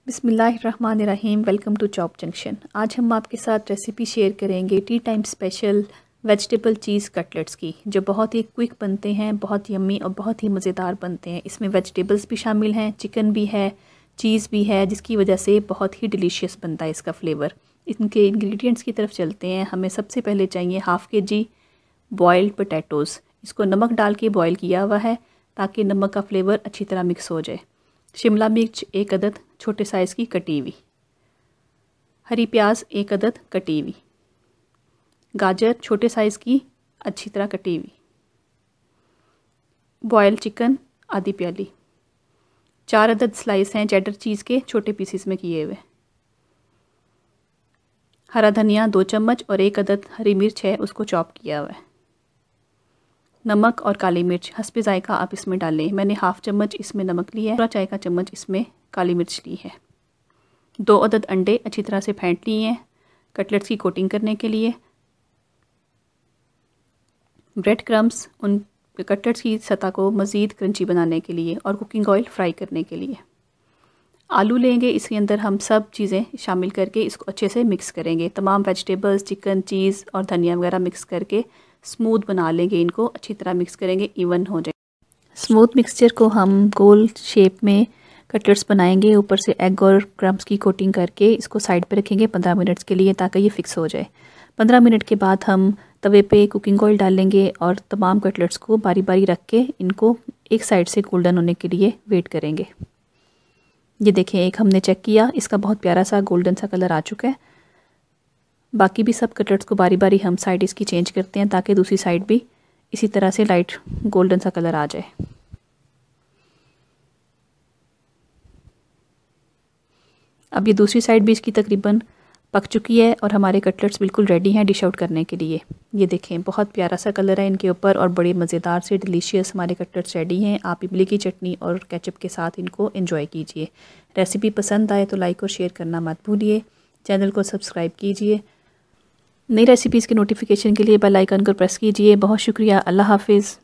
बिस्मिल्लाहिर्रहमानिर्रहीम। Welcome to chop junction. आज हम आपके साथ रेसिपी शेयर करेंगे tea time special vegetable cheese cutlets की, जो बहुत ही क्विक बनते हैं, बहुत यम्मी और बहुत ही मज़ेदार बनते हैं। इसमें वेजिटेबल्स भी शामिल हैं, चिकन भी है, चीज़ भी है, जिसकी वजह से बहुत ही डिलीशियस बनता है इसका फ्लेवर। इनके इंग्रेडिएंट्स की तरफ चलते हैं। हमें सबसे पहले चाहिए हाफ़ kg बॉयल्ड पोटैटोज़। इसको नमक डाल के बॉयल किया हुआ है ताकि नमक का फ्लेवर अच्छी तरह मिक्स हो जाए। शिमला मिर्च 1 अदद छोटे साइज़ की कटी हुई, हरी प्याज 1 अदद कटी हुई, गाजर छोटे साइज़ की अच्छी तरह कटी हुई, बॉयल चिकन आधी प्याली, 4 अदद स्लाइस हैं चेडर चीज़ के छोटे पीसीस में किए हुए, हरा धनिया 2 चम्मच और 1 अदद हरी मिर्च है, उसको चॉप किया हुआ है। नमक और काली मिर्च हस्बे जायका आप इसमें डालें। मैंने हाफ़ चम्मच इसमें नमक लिया है, पूरा चाय का चम्मच इसमें काली मिर्च ली है। 2 अदद अंडे अच्छी तरह से फेंट लिए हैं कटलेट्स की कोटिंग करने के लिए। ब्रेड क्रम्स उन कटलेट्स की सतह को मज़ीद क्रंची बनाने के लिए और कुकिंग ऑयल फ्राई करने के लिए। आलू लेंगे, इसके अंदर हम सब चीज़ें शामिल करके इसको अच्छे से मिक्स करेंगे। तमाम वेजिटेबल्स, चिकन, चीज़ और धनिया वगैरह मिक्स करके स्मूथ बना लेंगे। इनको अच्छी तरह मिक्स करेंगे, इवन हो जाए। स्मूथ मिक्सचर को हम गोल शेप में कटलेट्स बनाएंगे। ऊपर से एग और क्रम्स की कोटिंग करके इसको साइड पे रखेंगे 15 मिनट्स के लिए ताकि ये फिक्स हो जाए। 15 मिनट के बाद हम तवे पे कुकिंग ऑयल डालेंगे और तमाम कटलेट्स को बारी बारी रख के इनको एक साइड से गोल्डन होने के लिए वेट करेंगे। ये देखें, एक हमने चेक किया, इसका बहुत प्यारा सा गोल्डन सा कलर आ चुका है। बाकी भी सब कटलेट्स को बारी बारी हम साइड इसकी चेंज करते हैं ताकि दूसरी साइड भी इसी तरह से लाइट गोल्डन सा कलर आ जाए। अब ये दूसरी साइड भी इसकी तकरीबन पक चुकी है और हमारे कटलेट्स बिल्कुल रेडी हैं डिश आउट करने के लिए। ये देखें, बहुत प्यारा सा कलर है इनके ऊपर और बड़े मज़ेदार से डिलीशियस हमारे कटलेट्स रेडी हैं। आप इमली की चटनी और केचप के साथ इनको एंजॉय कीजिए। रेसिपी पसंद आए तो लाइक और शेयर करना मत भूलिए। चैनल को सब्सक्राइब कीजिए। नई रेसिपीज़ की नोटिफिकेशन के लिए बेल आइकन को प्रेस कीजिए। बहुत शुक्रिया। अल्लाह हाफिज़।